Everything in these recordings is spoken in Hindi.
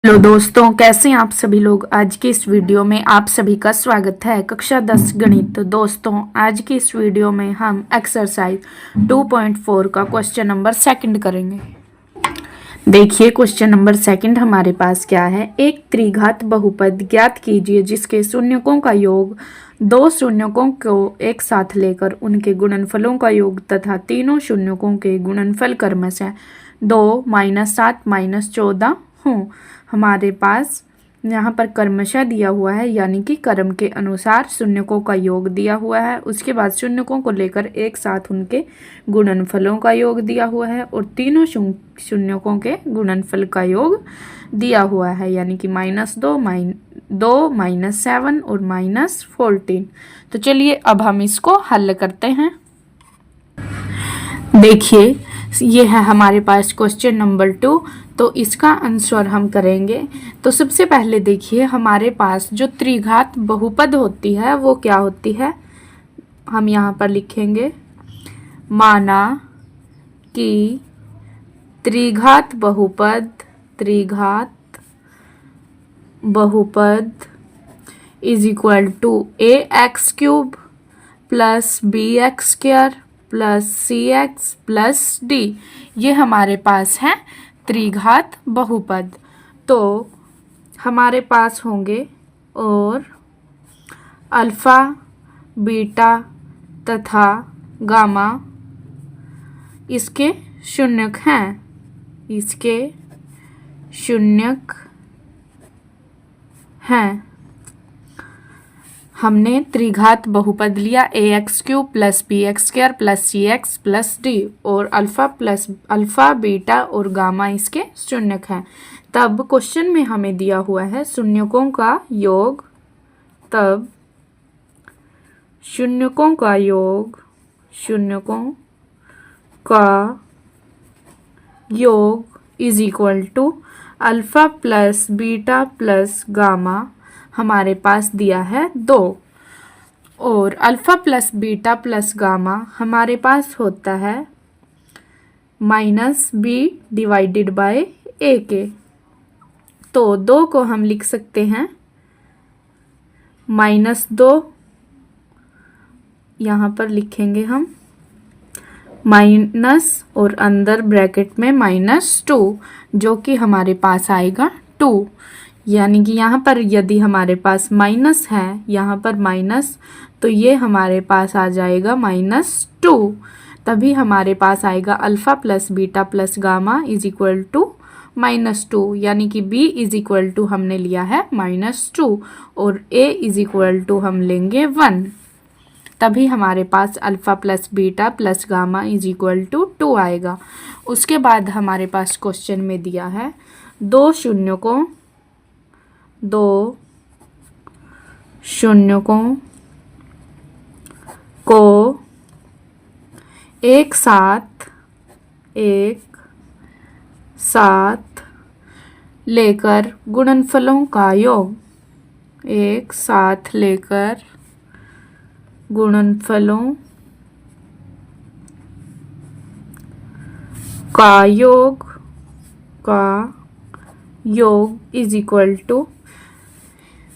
हेलो दोस्तों, कैसे हैं आप सभी लोग। आज की इस वीडियो में आप सभी का स्वागत है। कक्षा 10 गणित। तो दोस्तों, आज की इस वीडियो में हम एक्सरसाइज 2.4 का क्वेश्चन नंबर सेकंड करेंगे। देखिए, क्वेश्चन नंबर सेकंड हमारे पास क्या है। एक त्रिघात बहुपद ज्ञात कीजिए जिसके शून्यकों का योग दो शून्यकों को एक साथ लेकर उनके गुणनफलों का योग तथा तीनों शून्यकों के गुणनफल क्रमशः 2 -7 -14 हो। हमारे पास यहाँ पर क्रमशः दिया हुआ है, यानी कि क्रम के अनुसार शून्यकों का योग दिया हुआ है। उसके बाद शून्यकों को लेकर एक साथ उनके गुणनफलों का योग दिया हुआ है और तीनों शून्यकों के गुणनफल का योग दिया हुआ है, यानी कि -2 -7 और -14। तो चलिए अब हम इसको हल करते हैं। देखिए, ये है हमारे पास क्वेश्चन नंबर 2। तो इसका आंसर हम करेंगे। तो सबसे पहले देखिए, हमारे पास जो त्रिघात बहुपद होती है वो क्या होती है। हम यहाँ पर लिखेंगे, माना कि त्रिघात बहुपद is equal to ax³ plus bx² plus cx plus d। ये हमारे पास है त्रिघात बहुपद। तो हमारे पास होंगे और अल्फा, बीटा तथा गामा इसके शून्यक हैं। इसके शून्यक हैं। हमने त्रिघात बहुपद लिया ax³ plus bx² plus cx plus d और अल्फा बीटा और गामा इसके शून्यक हैं। तब क्वेश्चन में हमें दिया हुआ है शून्यकों का योग। तब शून्यकों का योग is equal to alpha plus beta plus gamma हमारे पास दिया है 2 और alpha plus beta plus gamma हमारे पास होता है -b डिवाइडेड बाय a के। तो 2 को हम लिख सकते हैं -2, यहाँ पर लिखेंगे हम माइनस और अंदर ब्रैकेट में -2, जो कि हमारे पास आएगा 2। यानी कि यहाँ पर यदि हमारे पास माइनस है, यहाँ पर माइनस, तो ये हमारे पास आ जाएगा -2। तभी हमारे पास आएगा alpha plus beta plus gamma is equal to -2, यानी कि b इज इक्वल टू हमने लिया है -2 और a इज इक्वल टू हम लेंगे 1। तभी हमारे पास alpha plus beta plus gamma is equal to 2 आएगा। उसके बाद हमारे पास क्वेश्चन में दिया है दो शून्यकों को एक साथ लेकर गुणनफलों का योग, एक साथ लेकर गुणनफलों का योग इज इक्वल टू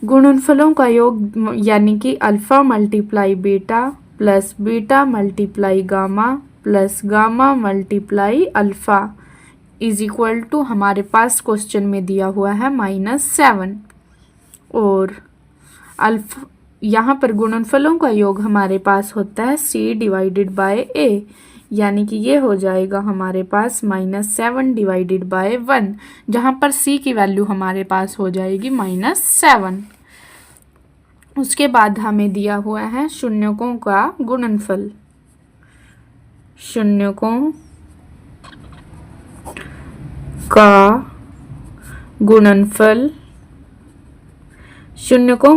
गुणनफलों का योग, यानी कि alpha multiply beta plus beta multiply gamma plus gamma multiply alpha is equal to हमारे पास क्वेश्चन में दिया हुआ है -7 और अल्फा, यहाँ पर गुणनफलों का योग हमारे पास होता है c डिवाइडेड बाय a, यानी कि ये हो जाएगा हमारे पास -7 डिवाइडेड बाय 1, जहाँ पर c की वैल्यू हमारे पास हो जाएगी -7। उसके बाद हमें दिया हुआ है शून्यकों का गुणनफल। शून्यकों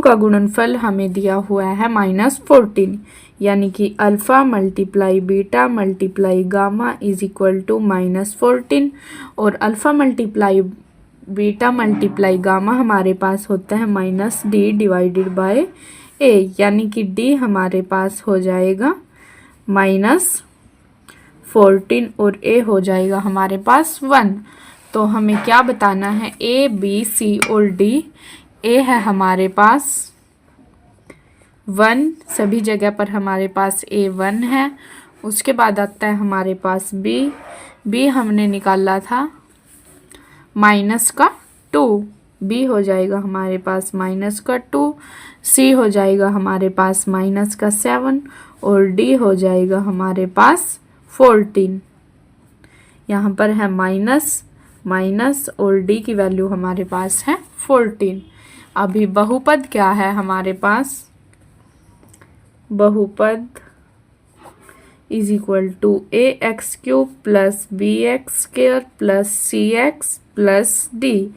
का गुणनफल हमें दिया हुआ है -14, यानी कि alpha multiply beta multiply gamma is equal to -14 और alpha multiply beta multiply gamma हमारे पास होता है -d डिवाइडेड बाय a, यानी कि d हमारे पास हो जाएगा -14 और a हो जाएगा हमारे पास 1। तो हमें क्या बताना है, ए बी सी और डी। ए है हमारे पास 1, सभी जगह पर हमारे पास ए 1 है। उसके बाद आता है हमारे पास बी। बी हमने निकाला था माइनस का 2, बी हो जाएगा हमारे पास माइनस का 2। सी हो जाएगा हमारे पास माइनस का 7 और डी हो जाएगा हमारे पास 14। यहाँ पर है माइनस माइनस और डी की वैल्यू हमारे पास है 14। अभी बहुपद क्या है हमारे पास, बहुपद is equal to a x cube plus b x square plus c x plus d.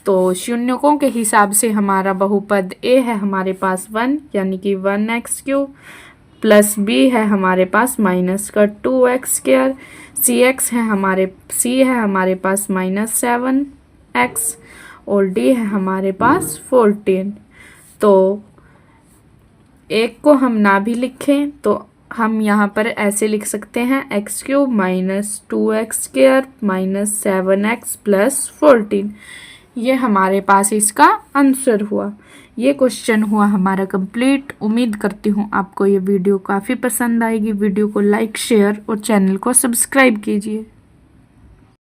तो शून्यकों के हिसाब से हमारा बहुपद ए है हमारे पास 1 यानी कि 1x क्यूब प्लस बी है हमारे पास माइनस का 2x स्क्वायर, सी है हमारे पास माइनस 7x और डी है हमारे पास 14। तो एक को हम ना भी लिखें तो हम यहाँ पर ऐसे लिख सकते हैं x cube minus 2x square minus 7x plus 14। ये हमारे पास इसका आंसर हुआ। ये क्वेश्चन हुआ हमारा कंप्लीट। उम्मीद करती हूँ आपको ये वीडियो काफ़ी पसंद आएगी। वीडियो को लाइक शेयर और चैनल को सब्सक्राइब कीजिए।